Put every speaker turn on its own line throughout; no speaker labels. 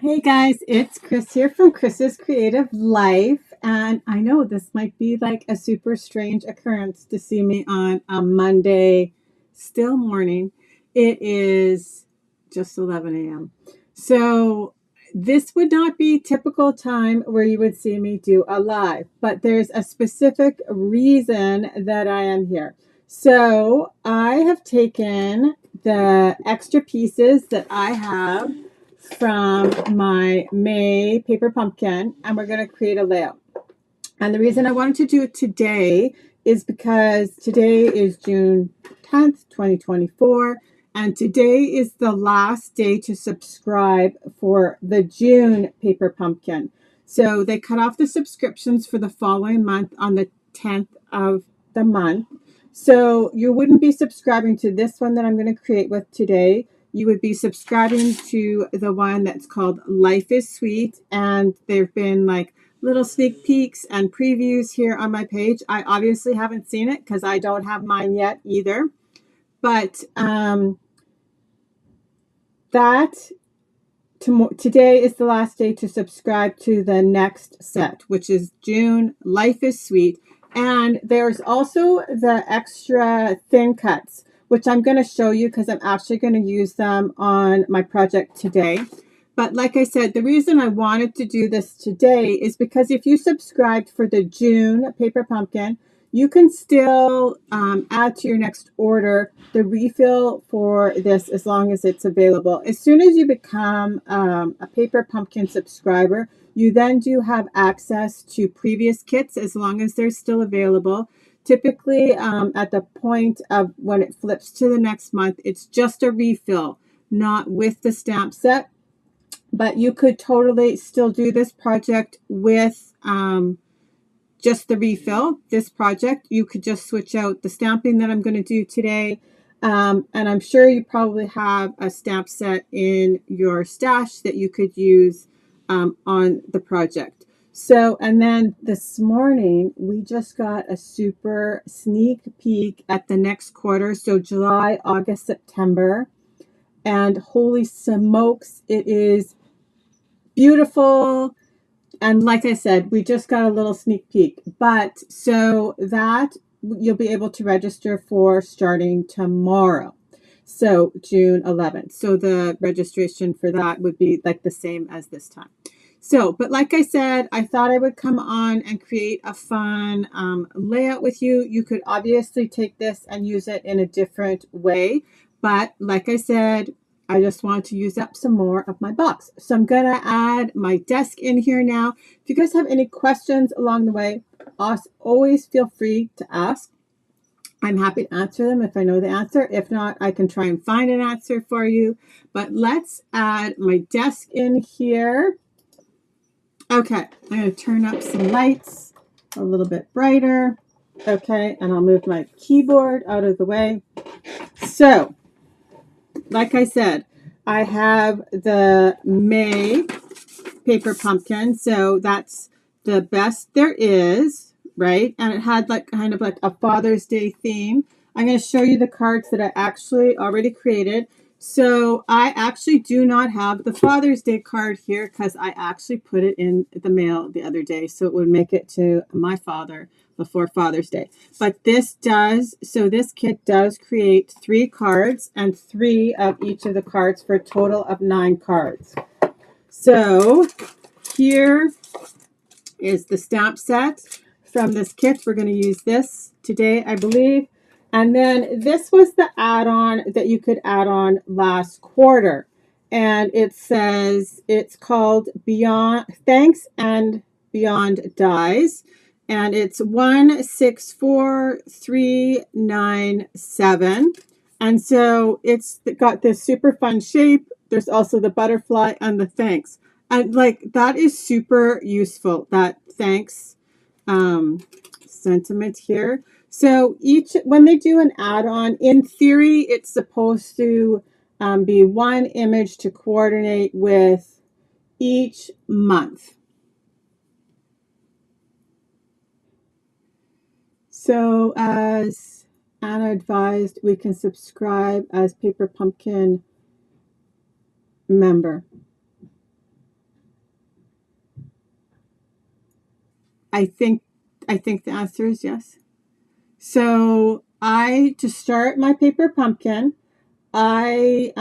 Hey guys, it's Chris here from Chris's Creative Life. And I know this might be like a super strange occurrence to see me on a Monday, still morning. It is just 11 a.m. So this would not be typical time where you would see me do a live, but there's a specific reason that I am here. So I have taken the extra pieces that I have from my May paper pumpkin, and we're going to create a layout. And the reason I wanted to do it today is because today is June 10th, 2024, and today is the last day to subscribe for the June paper pumpkin. So they cut off the subscriptions for the following month on the 10th of the month. So you wouldn't be subscribing to this one that I'm going to create with today. You would be subscribing to the one that's called Life is Sweet, and there've been like little sneak peeks and previews here on my page. I obviously haven't seen it because I don't have mine yet either. But today is the last day to subscribe to the next set, which is June Life is Sweet. And there's also the extra thin cuts, which I'm going to show you because I'm actually going to use them on my project today. But like I said, the reason I wanted to do this today is because if you subscribed for the June paper pumpkin, you can still add to your next order the refill for this as long as it's available. As soon as you become a paper pumpkin subscriber, you then do have access to previous kits as long as they're still available. Typically, at the point of when it flips to the next month, it's just a refill, not with the stamp set. But you could totally still do this project with just the refill. This project, you could just switch out the stamping that I'm going to do today. And I'm sure you probably have a stamp set in your stash that you could use on the project. So, and then this morning, we just got a super sneak peek at the next quarter. So July, August, September. And holy smokes, it is beautiful. And like I said, we just got a little sneak peek. But so that you'll be able to register for starting tomorrow. So June 11th. So the registration for that would be like the same as this time. So, but like I said, I thought I would come on and create a fun layout with you. You could obviously take this and use it in a different way. But like I said, I just want to use up some more of my box. So I'm going to add my desk in here now. If you guys have any questions along the way, always feel free to ask. I'm happy to answer them if I know the answer. If not, I can try and find an answer for you. But let's add my desk in here. Okay, I'm going to turn up some lights a little bit brighter. Okay, and I'll move my keyboard out of the way. So, like I said, I have the May paper pumpkin. So that's the best there is, right? And it had like kind of like a Father's Day theme. I'm going to show you the cards that I actually already created. So I actually do not have the Father's Day card here because I actually put it in the mail the other day. So it would make it to my father before Father's Day. But this does, so this kit does create 3 cards and 3 of each of the cards for a total of 9 cards. So here is the stamp set from this kit. We're going to use this today, I believe. And then this was the add-on that you could add on last quarter. And it says it's called Beyond Thanks and Beyond Dies. And it's 164397. And so it's got this super fun shape. There's also the butterfly and the thanks. And like that is super useful, that thanks sentiment here. So when they do an add-on, in theory, it's supposed to be one image to coordinate with each month. So as Anna advised, we can subscribe as Paper Pumpkin member. I think the answer is yes. So to start my paper pumpkin, I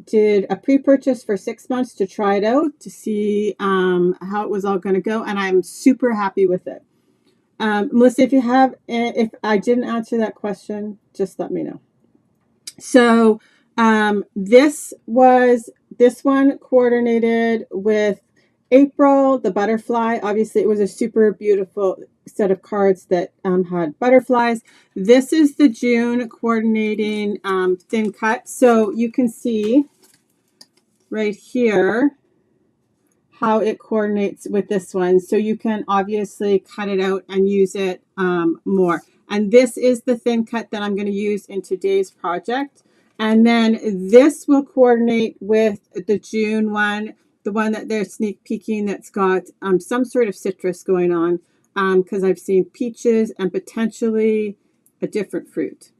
did a pre-purchase for 6 months to try it out to see how it was all going to go, and I'm super happy with it. Melissa, if I didn't answer that question, just let me know. So this one coordinated with April, the butterfly. Obviously, it was a super beautiful set of cards that had butterflies. This is the June coordinating thin cut. So you can see right here how it coordinates with this one. So you can obviously cut it out and use it more. And this is the thin cut that I'm going to use in today's project. And then this will coordinate with the June one, the one that they're sneak peeking that's got some sort of citrus going on, because I've seen peaches and potentially a different fruit.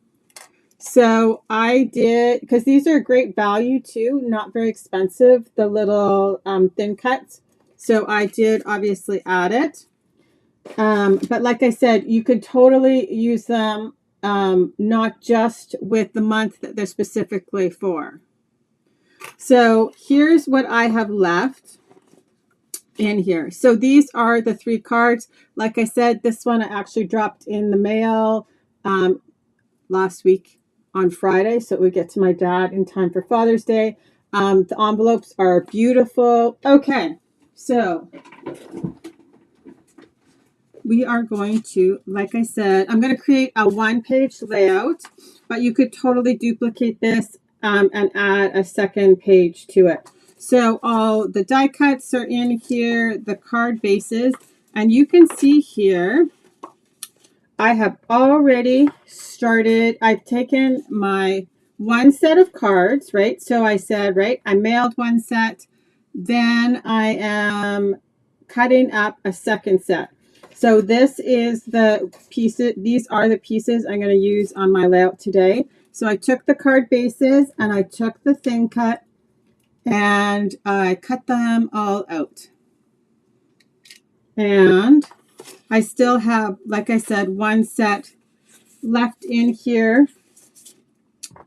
So I did, because these are great value too, not very expensive, the little thin cuts. So I did obviously add it. But like I said, you could totally use them not just with the month that they're specifically for. So here's what I have left in here. So these are the 3 cards. Like I said, this one I actually dropped in the mail last week on Friday, so it would get to my dad in time for Father's Day. The envelopes are beautiful. Okay, so we are going to, like I said, I'm going to create a 1-page layout, but you could totally duplicate this and add a 2nd page to it. So all the die cuts are in here, the card bases, and you can see here I have already started. I've taken my 1 set of cards, right? So I said, right, I mailed 1 set. Then I am cutting up a 2nd set. So this is the pieces. These are the pieces I'm going to use on my layout today. So I took the card bases and I took the thin cut and I cut them all out. And I still have, like I said, 1 set left in here,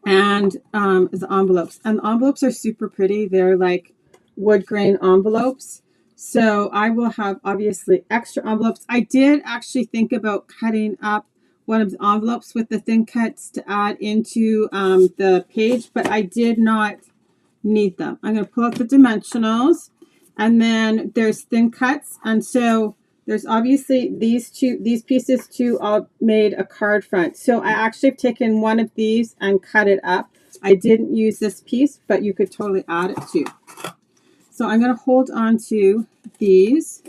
and the envelopes. And the envelopes are super pretty. They're like wood grain envelopes. So I will have obviously extra envelopes. I did actually think about cutting up one of the envelopes with the thin cuts to add into the page, but I did not need them. I'm going to pull out the dimensionals, and then there's thin cuts, and so there's obviously these pieces too all made a card front. So I actually have taken one of these and cut it up. I didn't use this piece, but you could totally add it too. So I'm going to hold on to these,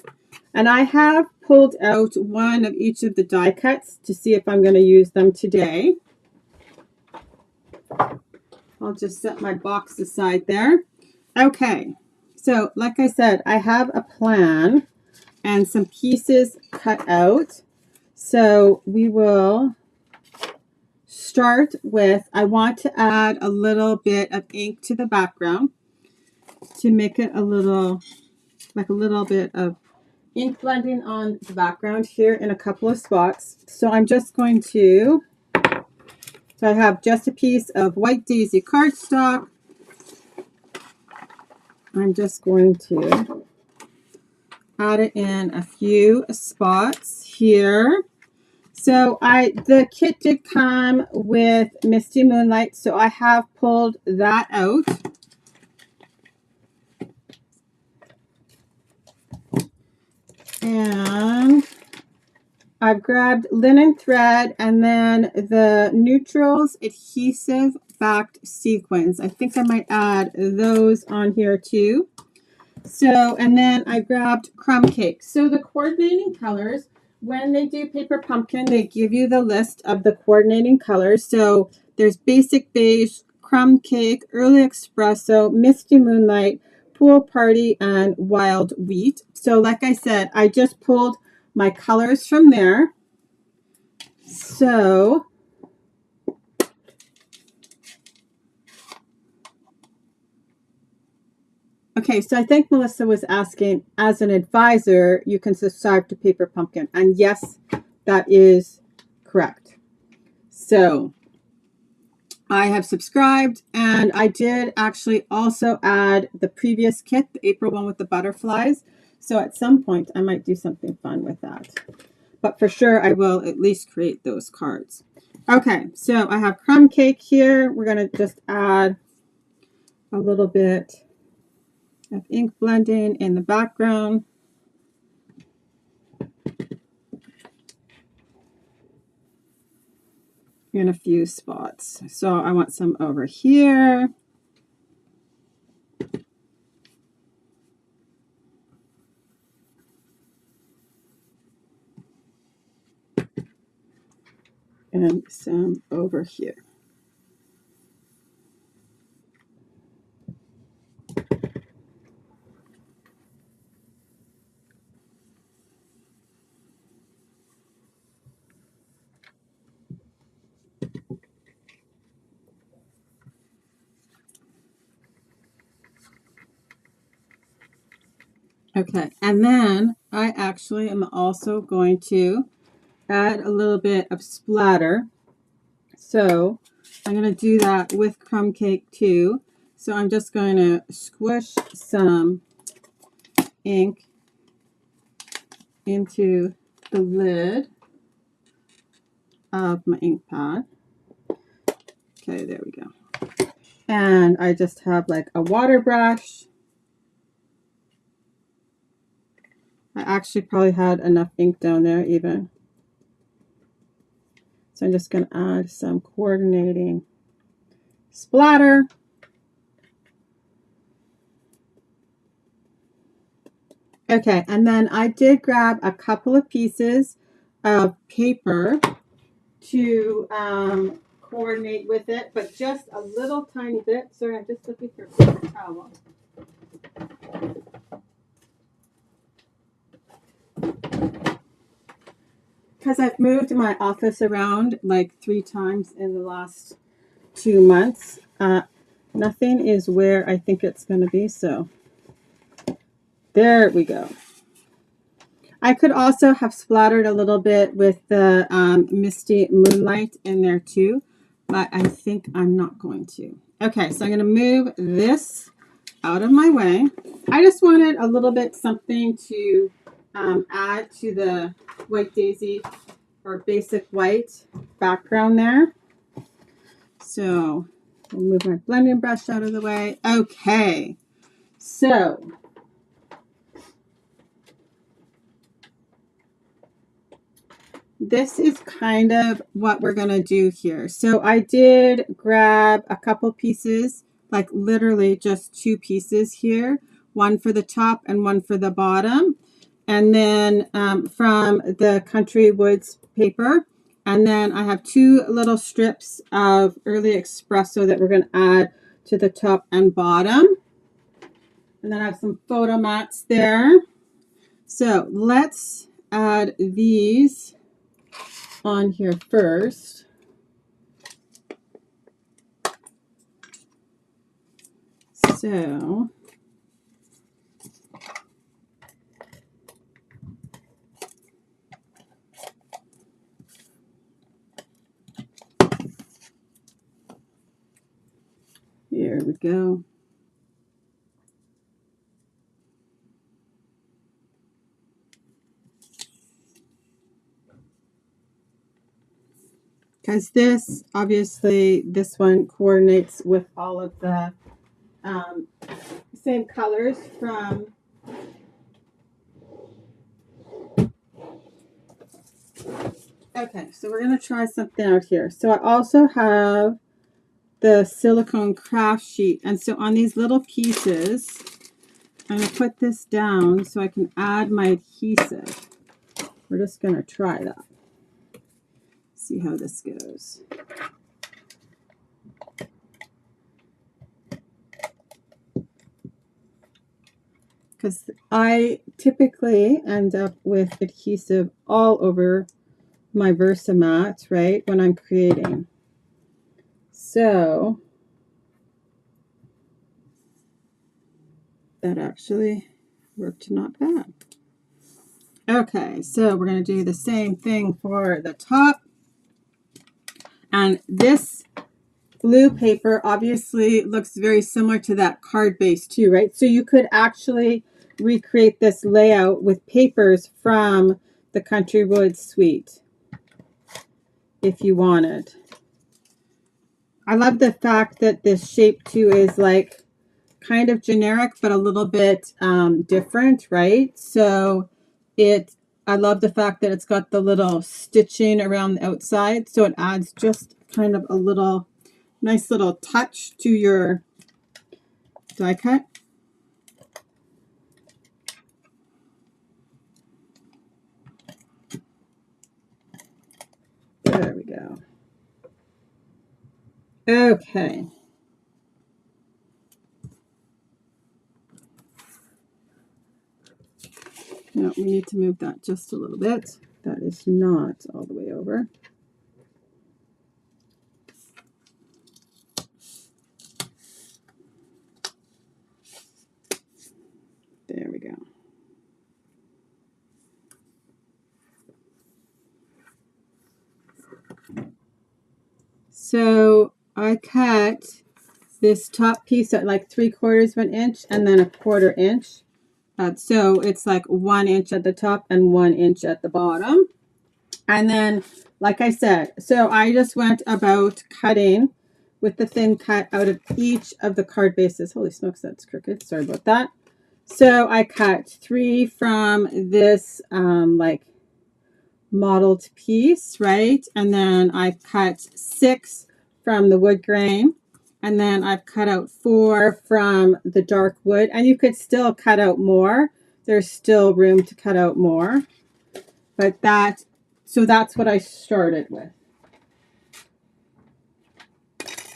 and I have pulled out one of each of the die cuts to see if I'm going to use them today. I'll just set my box aside there. Okay, so like I said, I have a plan and some pieces cut out. So we will start with, I want to add a little bit of ink to the background to make it a little bit of ink blending on the background here in a couple of spots. So I'm just going to, so I have just a piece of white daisy cardstock. I'm just going to add it in a few spots here. So the kit did come with Misty Moonlight, so I have pulled that out. And I've grabbed linen thread and then the Neutrals adhesive backed sequins. I think I might add those on here too. So, and then I grabbed crumb cake. So the coordinating colors, when they do paper pumpkin, they give you the list of the coordinating colors. So there's basic beige, crumb cake, early espresso, misty moonlight, pool party, and wild wheat. So like I said, I just pulled my colors from there. So Okay, so I think Melissa was asking, as an advisor, you can subscribe to Paper Pumpkin. And yes, that is correct. So I have subscribed, and I did actually also add the previous kit, the April one with the butterflies. So at some point, I might do something fun with that. But for sure, I will at least create those cards. Okay, so I have crumb cake here. We're going to just add a little bit of ink blending in the background. In a few spots. So I want some over here. And some over here. Okay, and then I actually am also going to add a little bit of splatter. So I'm going to do that with crumb cake too. So I'm just going to squish some ink into the lid of my ink pad. Okay, there we go. And I just have like a water brush. I actually probably had enough ink down there even. So I'm just going to add some coordinating splatter. Okay, and then I did grab a couple of pieces of paper to coordinate with it, but just a little tiny bit. Sorry, I'm just looking for a paper towel. Because I've moved my office around like 3 times in the last 2 months. Nothing is where I think it's going to be, so there we go. I could also have splattered a little bit with the Misty Moonlight in there too, but I think I'm not going to. Okay, so I'm going to move this out of my way. I just wanted a little bit something to add to the White Daisy or basic white background there. So I'll move my blending brush out of the way. Okay, so this is kind of what we're going to do here. So I did grab a couple pieces, like literally just 2 pieces here, one for the top and one for the bottom. And then from the Country Woods paper. And then I have 2 little strips of Early Espresso that we're going to add to the top and bottom. And then I have some photo mats there. So let's add these on here first. So here we go. Because this, obviously, this one coordinates with all of the same colors from Okay, so we're going to try something out here. So I also have the silicone craft sheet. And so on these little pieces, I'm going to put this down so I can add my adhesive. We're just going to try that. See how this goes. Because I typically end up with adhesive all over my Versamat, right, when I'm creating. So that actually worked not bad. Okay, so we're going to do the same thing for the top. And this blue paper obviously looks very similar to that card base too, right? So you could actually recreate this layout with papers from the Country Wood Suite if you wanted. I love the fact that this shape too is like kind of generic, but a little bit different, right? So I love the fact that it's got the little stitching around the outside. So it adds just kind of a little nice little touch to your die cut. There we go. Okay. Now we need to move that just a little bit. That is not all the way over. There we go. So I cut this top piece at like 3/4 of an inch and then 1/4 inch. So it's like 1 inch at the top and 1 inch at the bottom. And then, like I said, so I just went about cutting with the thin cut out of each of the card bases. Holy smokes, that's crooked. Sorry about that. So I cut 3 from this like modeled piece, right? And then I cut 6 from the wood grain. And then I've cut out 4 from the dark wood. And you could still cut out more. There's still room to cut out more. But so that's what I started with.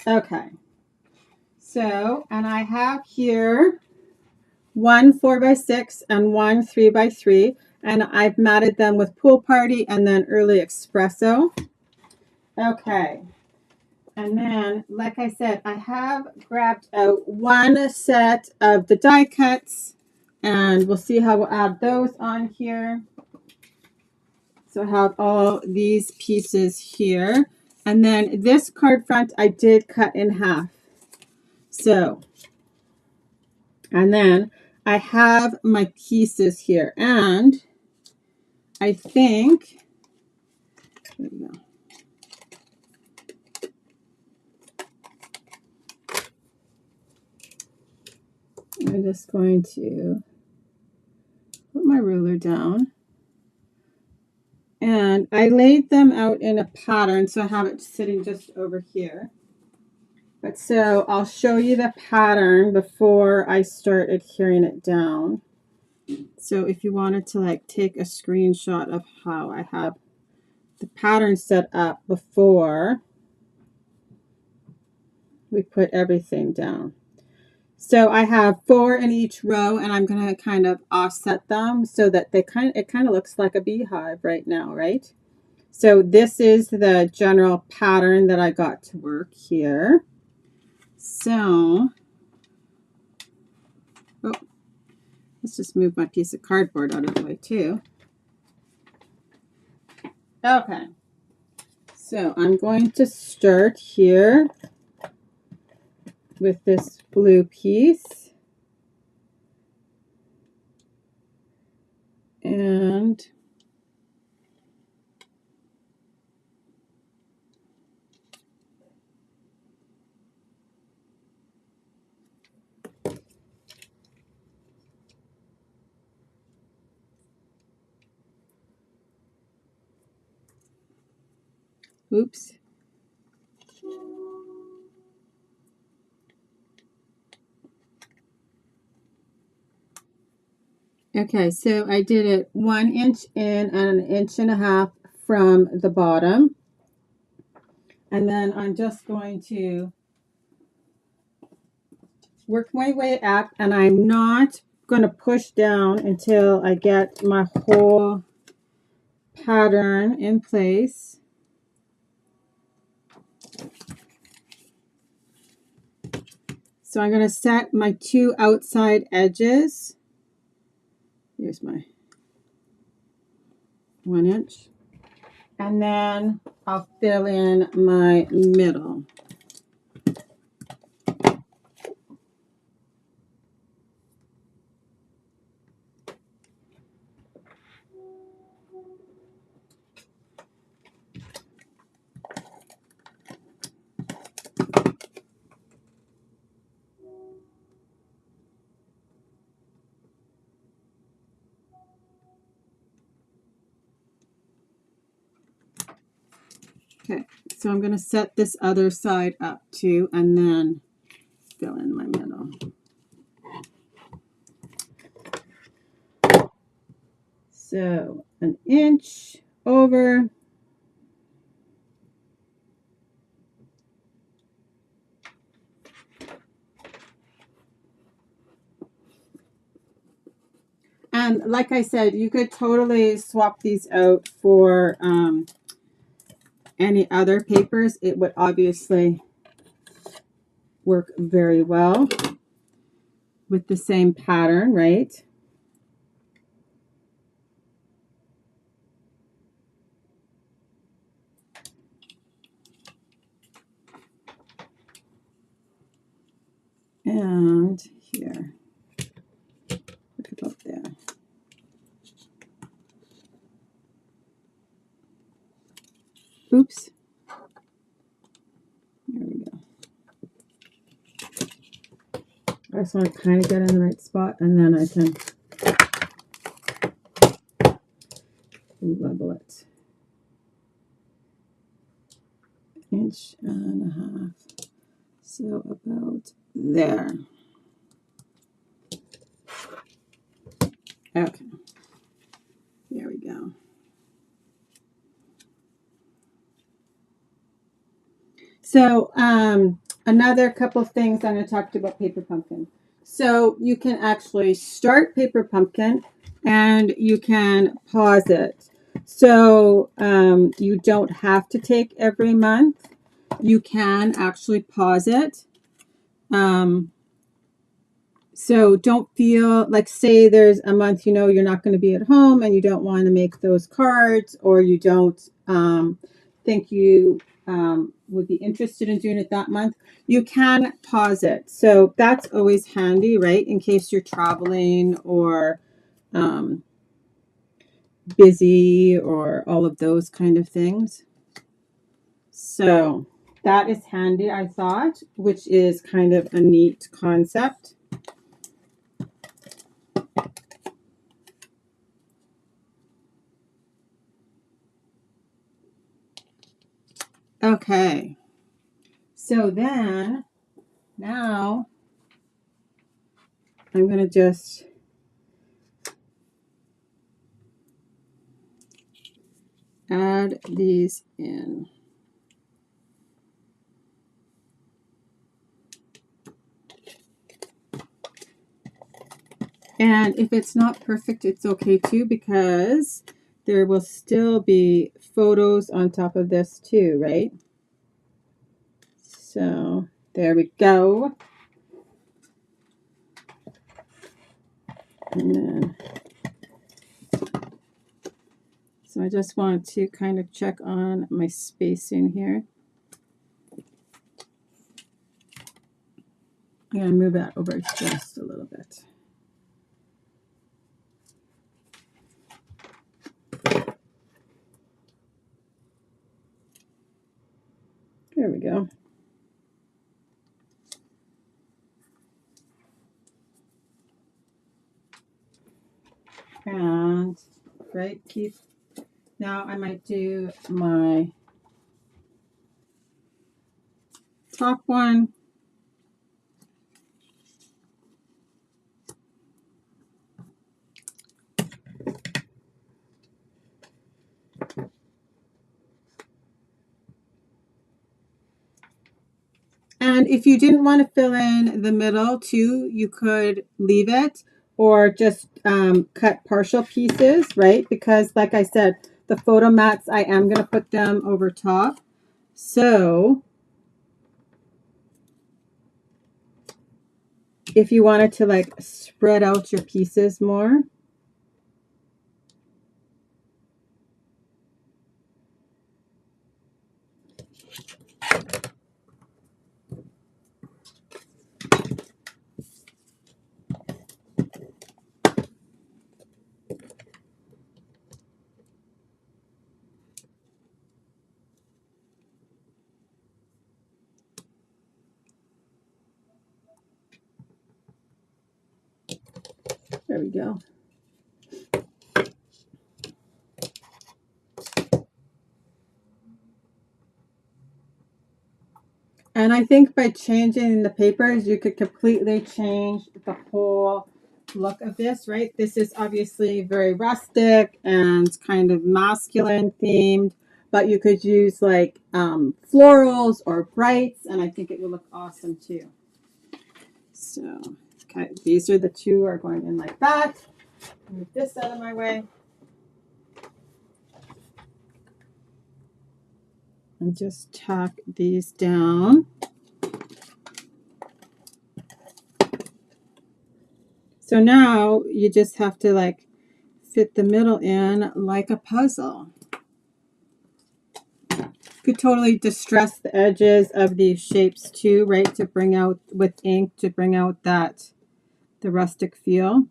Okay. So, and I have here one 4x6 and one 3x3. And I've matted them with Pool Party and then Early Espresso. Okay. And then, like I said, I have grabbed out one set of the die cuts. And we'll see how we'll add those on here. So I have all these pieces here. And then this card front I did cut in half. So, and then I have my pieces here. And I think, there we go. I'm just going to put my ruler down. And I laid them out in a pattern, so I have it sitting just over here. But so I'll show you the pattern before I start adhering it down. So if you wanted to like take a screenshot of how I have the pattern set up before we put everything down. So I have 4 in each row, and I'm going to kind of offset them so that it kind of looks like a beehive right now, right? So this is the general pattern that I got to work here. So, oh, let's just move my piece of cardboard out of the way too. Okay, so I'm going to start here with this blue piece. And oops. Okay, so I did it 1 inch in and 1.5 inches from the bottom. And then I'm just going to work my way up, and I'm not going to push down until I get my whole pattern in place. So I'm going to set my 2 outside edges. Here's my 1 inch. And then I'll fill in my middle. Okay, so I'm going to set this other side up too, and then fill in my middle. So 1 inch over. And like I said, you could totally swap these out for any other papers. It would obviously work very well with the same pattern, right? And here, put it up there. Oops. There we go. I just want to kind of get in the right spot, and then I can level it. 1.5 inches. So about there. Okay. There we go. So another couple of things I'm going to talk to you about Paper Pumpkin. So you can actually start Paper Pumpkin and you can pause it. So you don't have to take every month. You can actually pause it. So don't feel like, say there's a month you know you're not going to be at home and you don't want to make those cards, or you don't think you would be interested in doing it that month, you can pause it. So that's always handy, right? In case you're traveling or busy or all of those kind of things. So that is handy, I thought, which is kind of a neat concept. Okay. So then, now I'm going to just add these in. And if it's not perfect, it's okay too, because there will still be photos on top of this too, right? So there we go. And then, so I just want to kind of check on my spacing here. I'm going to move that over just a little bit. There we go. And right, keep. Now I might do my top one. And if you didn't want to fill in the middle too, you could leave it, or just cut partial pieces, right? Because like I said, the photo mats, I am going to put them over top. So if you wanted to like spread out your pieces more. There we go. And I think by changing the papers, you could completely change the whole look of this, right? This is obviously very rustic and kind of masculine themed, but you could use like florals or brights, and I think it would look awesome too. So, okay, these are the two are going in like that. Move this out of my way. And just tack these down. So now you just have to like fit the middle in like a puzzle. You could totally distress the edges of these shapes too, right? To bring out with ink to bring out that the rustic feel.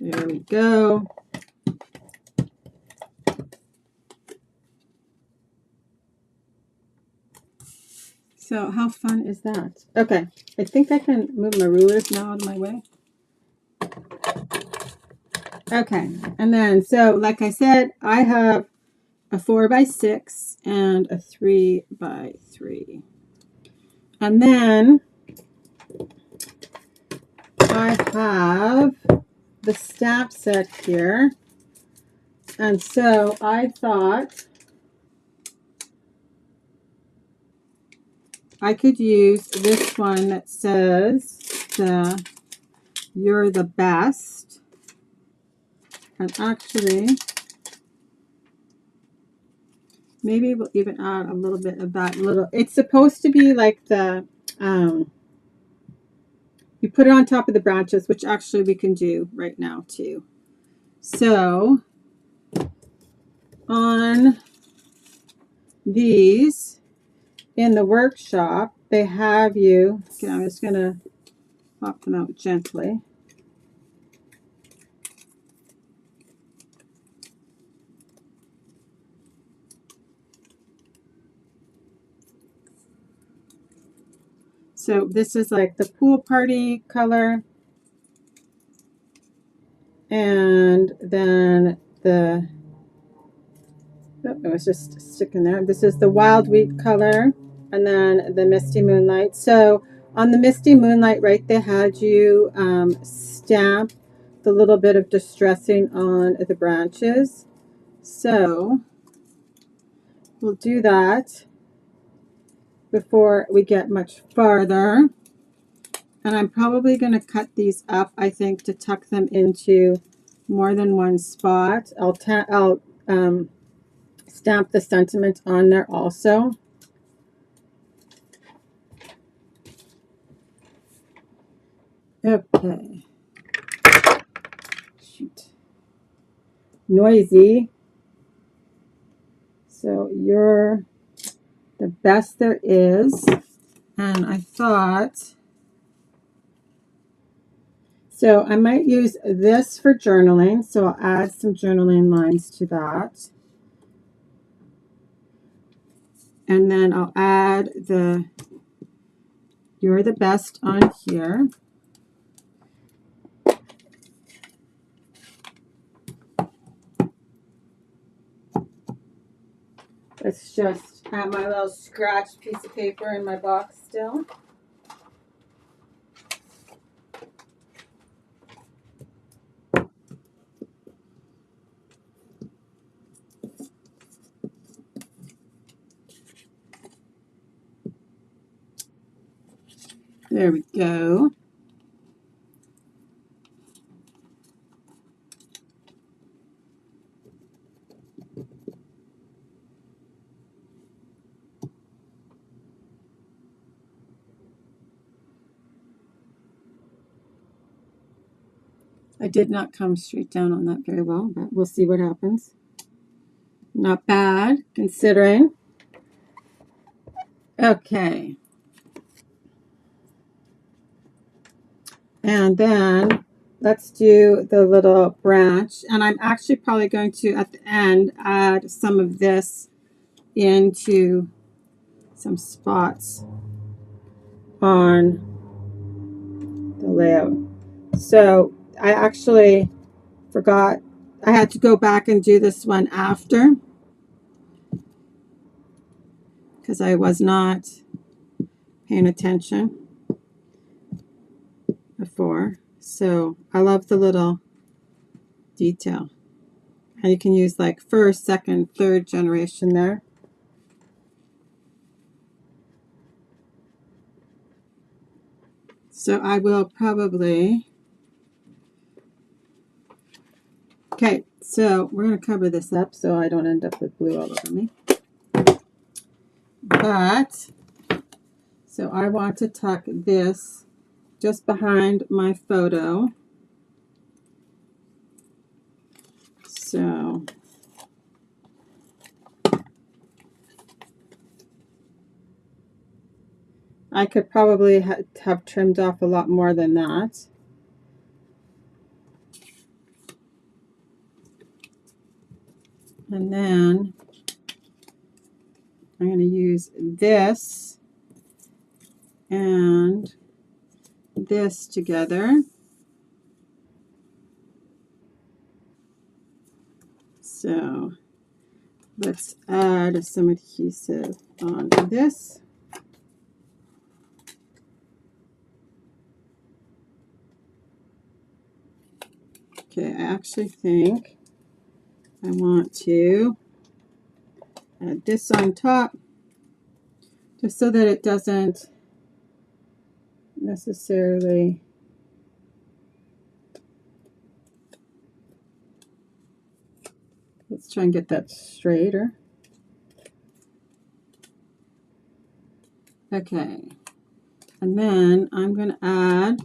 There we go. So how fun is that? Okay, I think I can move my rulers now out of my way. Okay, and then so like I said, I have a 4x6 and a 3x3. And then I have the stamp set here. And so I thought I could use this one that says you're the best. And actually, maybe we'll even add a little bit of that little, it's supposed to be like the, you put it on top of the branches, which actually we can do right now too. So on these in the workshop, they have you, okay, I'm just going to pop them out gently. So this is like the pool party color. And then the, oh, it was just sticking there. This is the wild wheat color. And then the misty moonlight. So on the misty moonlight, right, they had you stamp the little bit of distressing on the branches. So we'll do that before we get much farther. And I'm probably going to cut these up, I think, to tuck them into more than one spot. I'll stamp the sentiment on there also. Okay. Shoot. Noisy. So you're the best there is. And I thought, so I might use this for journaling. So I'll add some journaling lines to that. And then I'll add the you're the best on here. It's just my little scratch piece of paper in my box still. There we go. I did not come straight down on that very well, but we'll see what happens. Not bad, considering. Okay. And then let's do the little branch. And I'm actually probably going to, at the end, add some of this into some spots on the layout. So I actually forgot. I had to go back and do this one after because I was not paying attention before. So I love the little detail. And you can use like first, second, third generation there. So I will probably, okay, so we're going to cover this up so I don't end up with blue all over me. But, so I want to tuck this just behind my photo. So I could probably have trimmed off a lot more than that. And then I'm going to use this and this together. So let's add some adhesive on this. Okay, I actually think I want to add this on top just so that it doesn't necessarily let's try and get that straighter. Okay, and then I'm going to add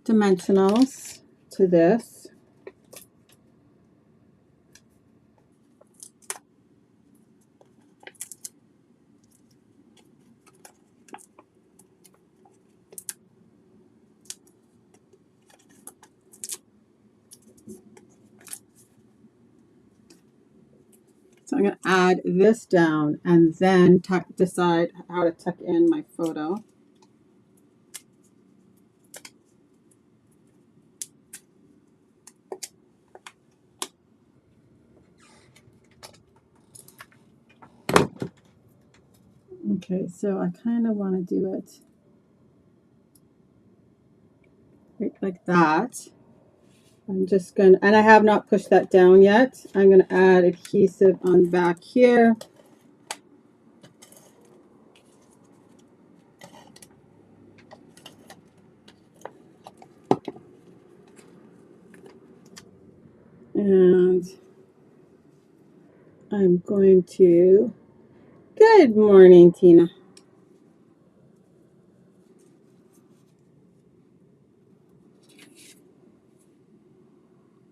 dimensionals to this. So I'm going to add this down and then decide how to tuck in my photo. Okay, so I kind of want to do it right like that. I'm just going to, and I have not pushed that down yet. I'm going to add adhesive on back here. And I'm going to, good morning, Tina.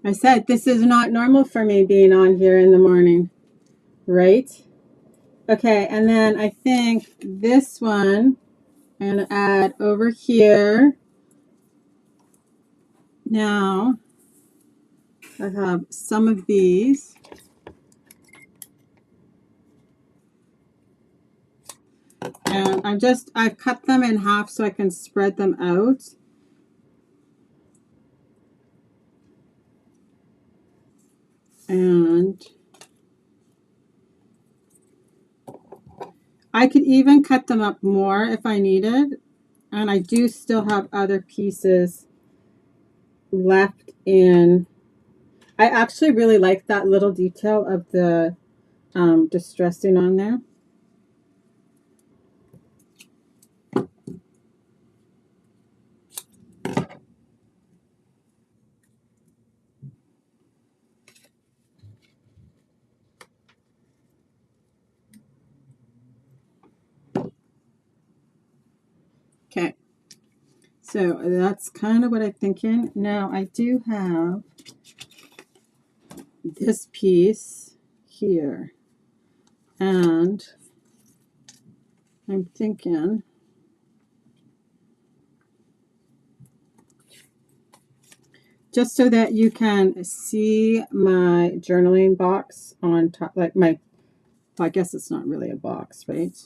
I said this is not normal for me being on here in the morning, right? Okay, and then I think this one I'm going to add over here. Now I have some of these. And I've cut them in half so I can spread them out. And I could even cut them up more if I needed. And I do still have other pieces left in. I actually really like that little detail of the distressing on there. Okay. So that's kind of what I'm thinking. Now I do have this piece here, and I'm thinking just so that you can see my journaling box on top, like my, well, I guess it's not really a box, right?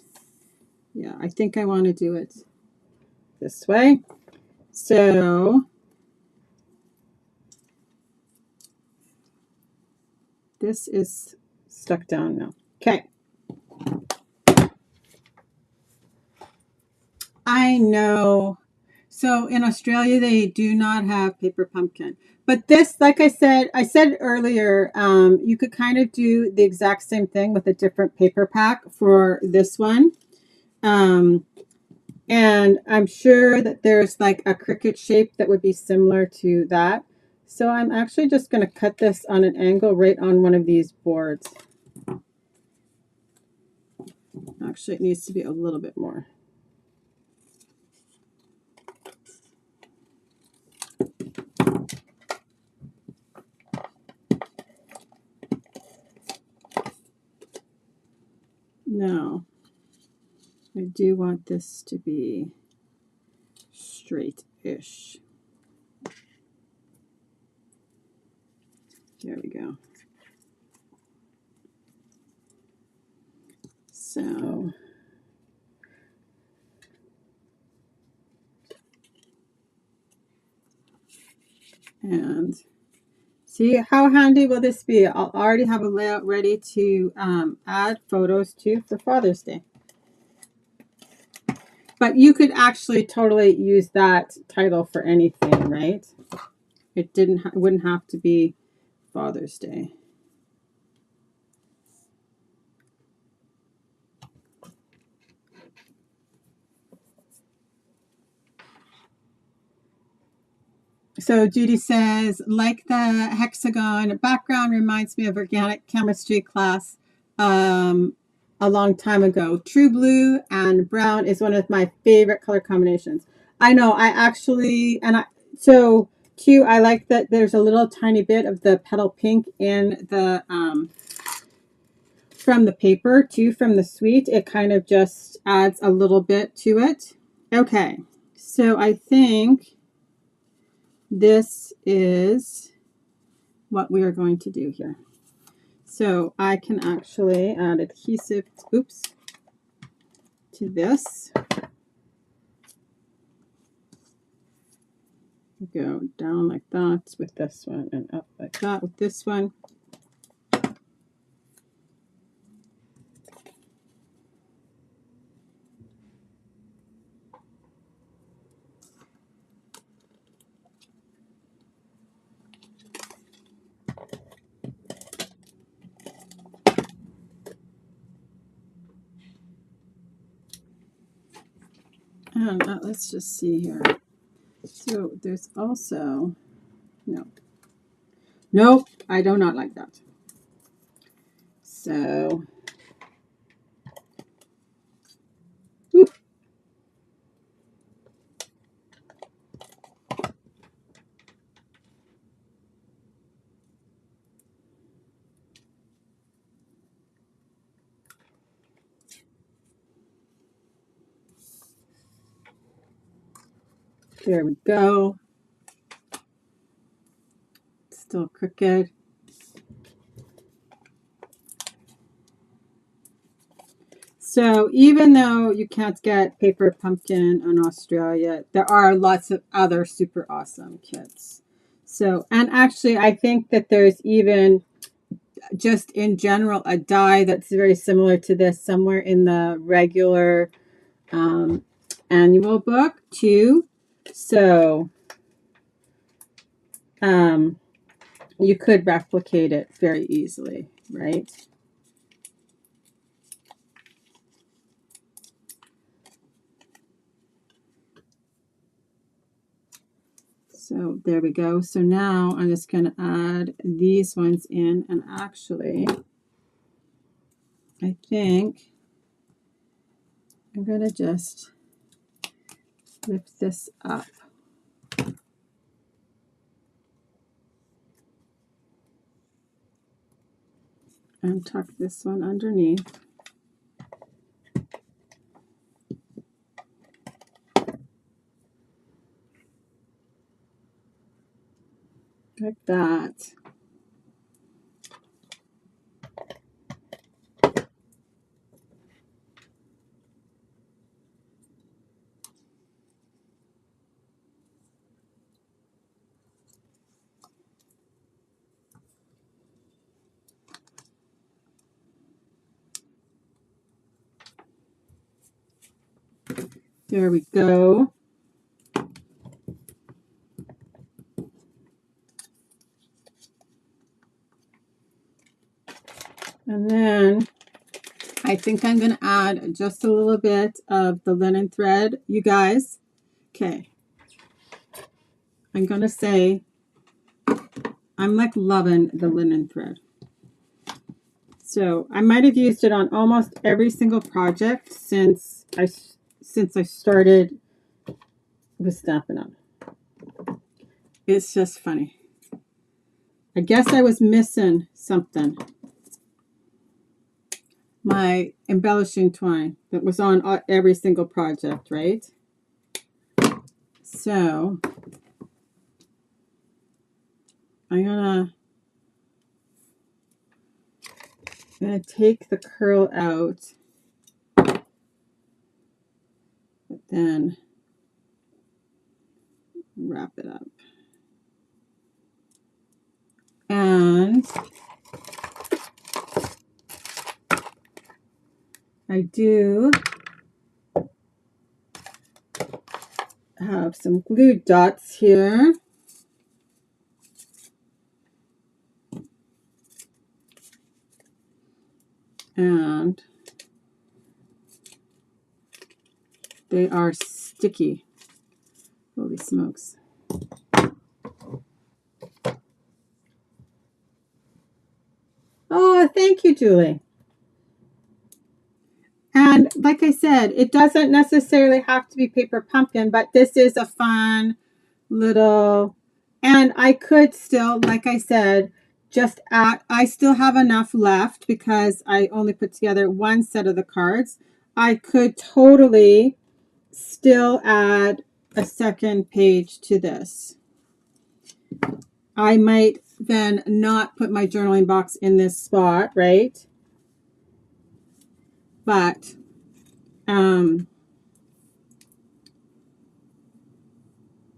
Yeah, I think I want to do it this way. So this is stuck down now. Okay. I know. So in Australia, they do not have paper pumpkin. But this, like I said earlier, you could kind of do the exact same thing with a different paper pack for this one. And I'm sure that there's like a cricket shape that would be similar to that. So I'm actually just going to cut this on an angle right on one of these boards. Actually, it needs to be a little bit more. No, I do want this to be straight-ish. There we go. So, and see how handy will this be? I'll already have a layout ready to add photos to for Father's Day. But you could actually totally use that title for anything, right? It wouldn't have to be Father's Day. So Judy says, like the hexagon background reminds me of organic chemistry class a long time ago. True blue and brown is one of my favorite color combinations. I know, so too, I like that there's a little tiny bit of the petal pink in the, from the paper too, from the suite. It kind of just adds a little bit to it. Okay, so I think this is what we are going to do here. So I can actually add adhesive, to this. Go down like that with this one and up like that with this one. And let's just see here. So there's also, nope, I do not like that. So, there we go. Still crooked. So even though you can't get paper pumpkin in Australia, there are lots of other super awesome kits. So, and actually I think that there's even just in general a die that's very similar to this somewhere in the regular annual book too. So you could replicate it very easily, right? So there we go. So now I'm just going to add these ones in, and actually I think I'm going to just lift this up. And tuck this one underneath. Like that. There we go. And then I think I'm going to add just a little bit of the linen thread, you guys. Okay. I'm going to say I'm like loving the linen thread. So I might have used it on almost every single project since I started with Stampin' Up. It's just funny. I guess I was missing something. My embellishing twine that was on every single project, right? So I'm gonna take the curl out, but then wrap it up. And I do have some glue dots here. And they are sticky. Holy smokes. Oh, thank you, Julie. And like I said, it doesn't necessarily have to be paper pumpkin, but this is a fun little, and I could still, like I said, just add, I still have enough left because I only put together one set of the cards. I could totally still add a second page to this. I might then not put my journaling box in this spot, right? But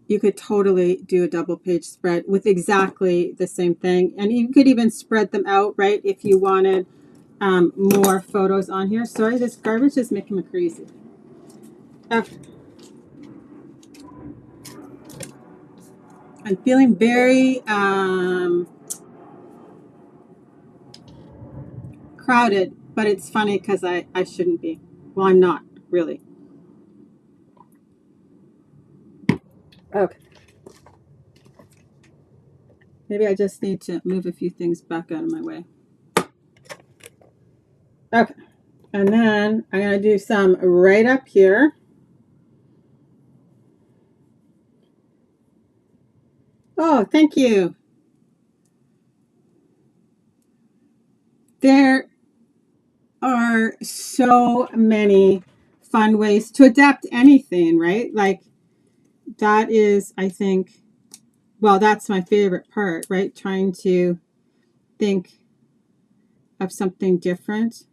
you could totally do a double page spread with exactly the same thing. And you could even spread them out, right, if you wanted more photos on here. Sorry, this garbage is making me crazy. Okay. I'm feeling very crowded, but it's funny because I shouldn't be. Well, I'm not, really. Okay. Maybe I just need to move a few things back out of my way. Okay. And then I'm going to do some right up here. Oh, thank you. There are so many fun ways to adapt anything, right? Like that is, I think, well, that's my favorite part, right? Trying to think of something different,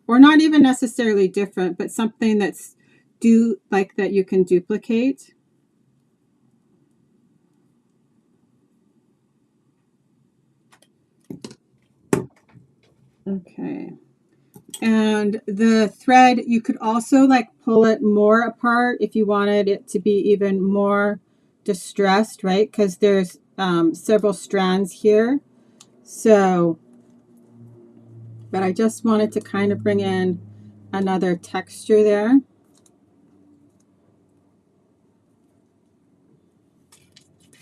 or not even necessarily different, but something that's that you can duplicate. Okay. And the thread, you could also like pull it more apart if you wanted it to be even more distressed, right? Because there's several strands here. So, but I just wanted to kind of bring in another texture there.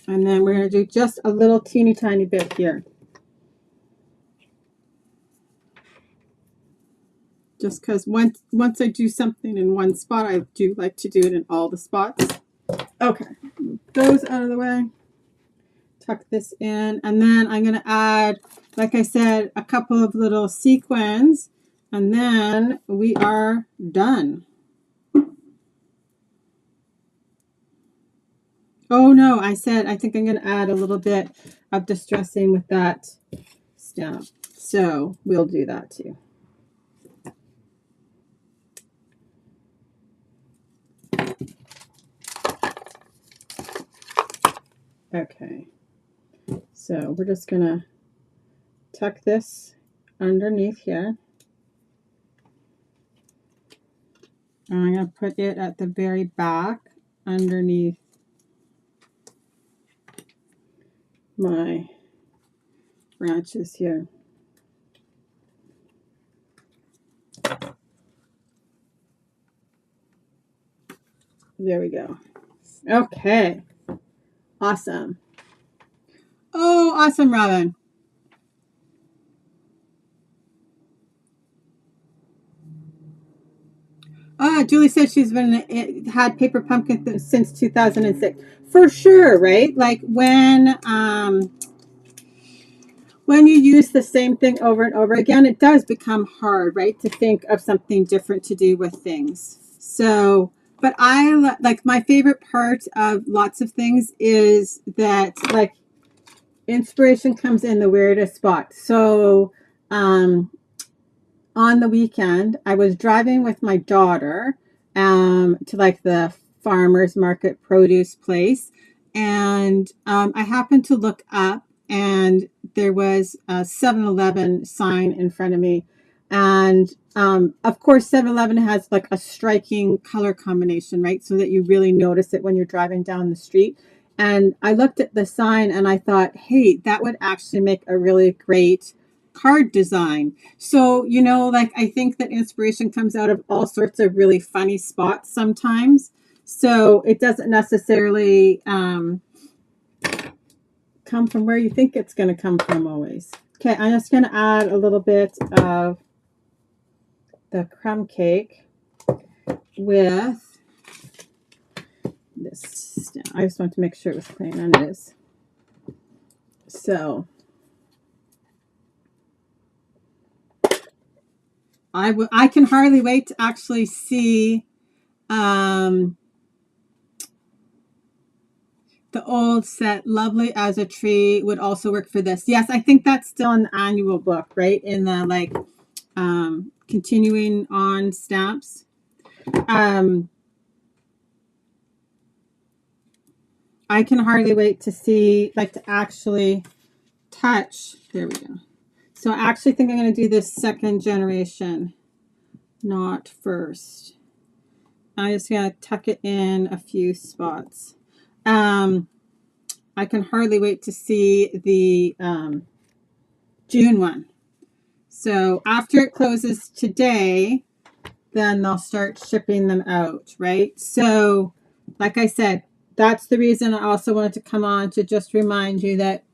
And then we're going to do just a little teeny tiny bit here. Just because once I do something in one spot, I do like to do it in all the spots. Okay, those out of the way. Tuck this in, and then I'm going to add, like I said, a couple of little sequins, and then we are done. Oh no, I said I think I'm going to add a little bit of distressing with that stamp. So we'll do that too. Okay, so we're just going to tuck this underneath here. And I'm going to put it at the very back underneath my branches here. There we go. Okay. Awesome. Oh, awesome, Robin. Julie said she's had paper pumpkin since 2006. For sure, right? Like when you use the same thing over and over again, it does become hard, right? To think of something different to do with things. So, but I like my favorite part of lots of things is that like inspiration comes in the weirdest spot. So, on the weekend, I was driving with my daughter to like the farmer's market produce place. And I happened to look up and there was a 7-Eleven sign in front of me. And of course, 7-Eleven has like a striking color combination, right? So that you really notice it when you're driving down the street. And I looked at the sign and I thought, hey, that would actually make a really great card design. So, you know, like I think that inspiration comes out of all sorts of really funny spots sometimes. So it doesn't necessarily come from where you think it's going to come from always. Okay, I'm just going to add a little bit of the crumb cake with this. I just want to make sure it was clean, and it is. So I can hardly wait to actually see the old set, Lovely as a Tree, would also work for this. Yes, I think that's still an annual book, right? In the like continuing on stamps. I can hardly wait to see, like to actually touch. There we go. So I actually think I'm going to do this second generation, not first. I'm just going to tuck it in a few spots. I can hardly wait to see the June one. So after it closes today, then they'll start shipping them out, right? So like I said, that's the reason I also wanted to come on to just remind you that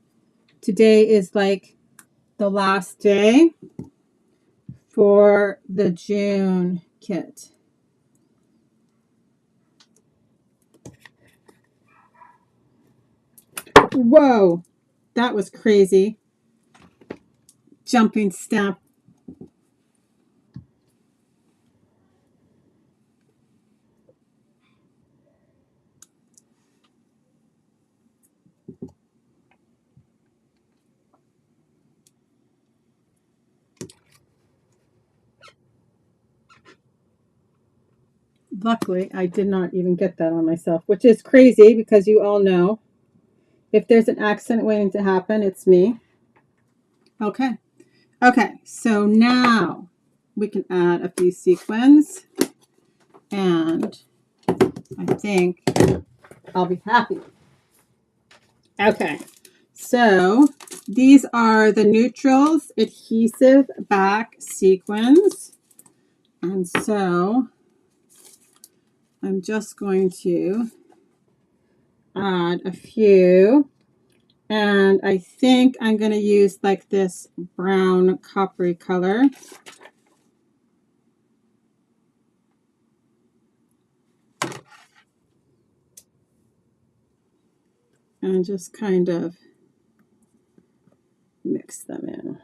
today is like the last day for the June kit. Whoa, that was crazy. Jumping stamp. Luckily, I did not even get that on myself, which is crazy because you all know if there's an accident waiting to happen, it's me. Okay. Okay, so now we can add a few sequins and I think I'll be happy. Okay, so these are the Neutrals adhesive back sequins. And so I'm just going to add a few. And I think I'm going to use like this brown coppery color. and just kind of mix them in.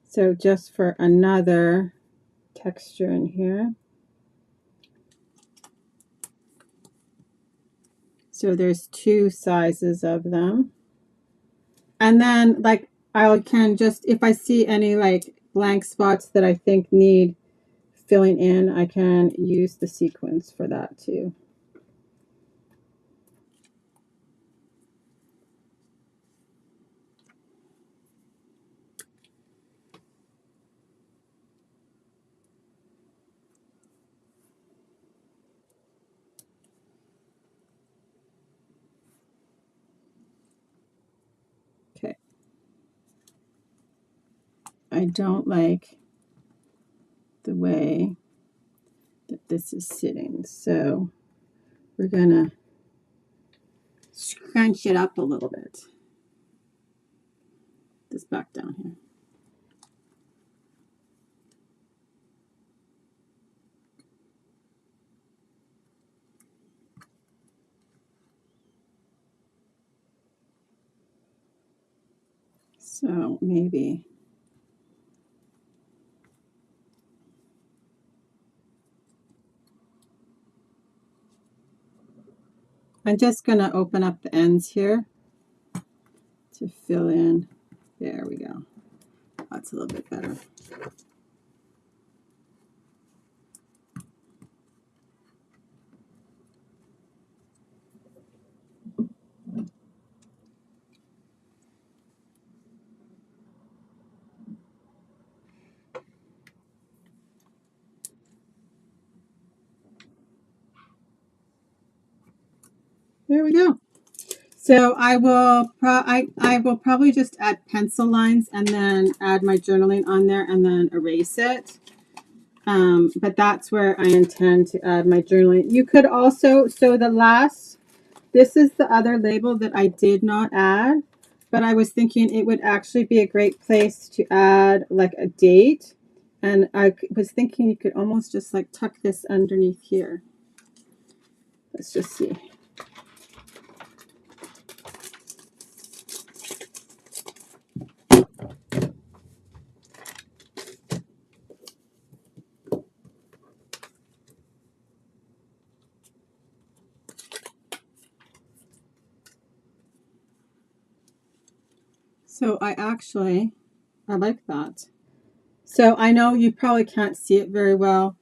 So just for another texture in here. So there's 2 sizes of them. And then like I can just, if I see any like blank spots that I think need filling in, I can use the sequins for that too. Okay. I don't like the way that this is sitting, so we're gonna scrunch it up a little bit. This back down here. So maybe I'm just going to open up the ends here to fill in. There we go. That's a little bit better. There we go. So I will probably just add pencil lines and then add my journaling on there and then erase it. But that's where I intend to add my journaling. You could also, so this is the other label that I did not add, but I was thinking it would actually be a great place to add like a date. And I was thinking you could almost just like tuck this underneath here. Let's just see. So I like that. So I know you probably can't see it very well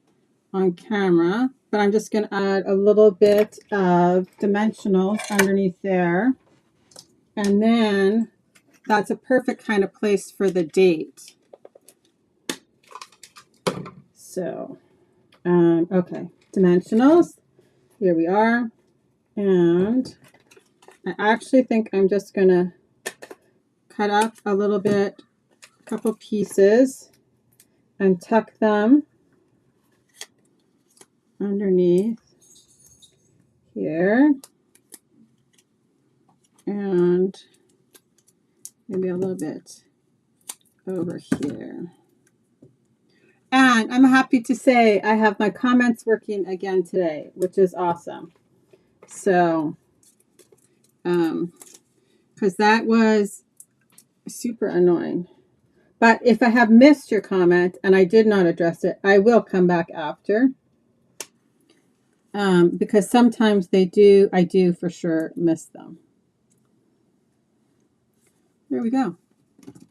on camera, but I'm just going to add a little bit of dimensionals underneath there. And then that's a perfect kind of place for the date. So, okay, dimensionals, here we are. And I actually think I'm just going to cut up a little bit, a couple pieces, and tuck them underneath here. And maybe a little bit over here. And I'm happy to say I have my comments working again today, which is awesome. So, because that was super annoying. But if I have missed your comment and I did not address it, I will come back after. Because sometimes I do for sure miss them. There we go.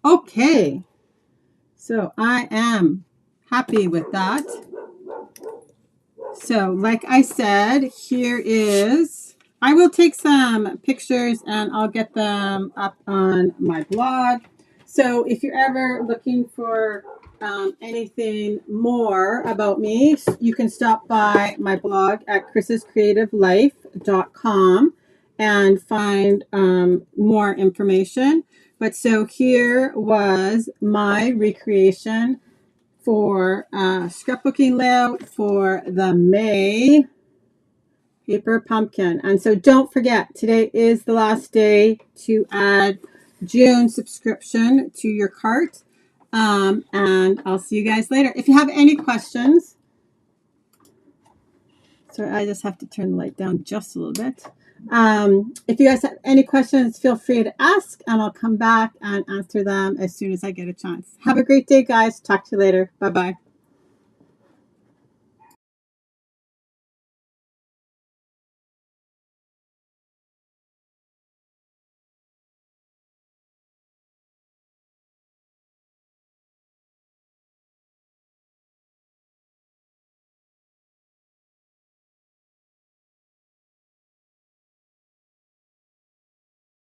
Okay. So I am happy with that. So like I said, here is, I will take some pictures and I'll get them up on my blog. So if you're ever looking for anything more about me, you can stop by my blog at chrisscreativelife.com and find more information. But so here was my recreation for scrapbooking layout for the May paper pumpkin. And so don't forget, today is the last day to add June subscription to your cart. And I'll see you guys later. If you have any questions, So I just have to turn the light down just a little bit. If you guys have any questions, feel free to ask, and I'll come back and answer them as soon as I get a chance. Have a great day, guys. Talk to you later. Bye-bye.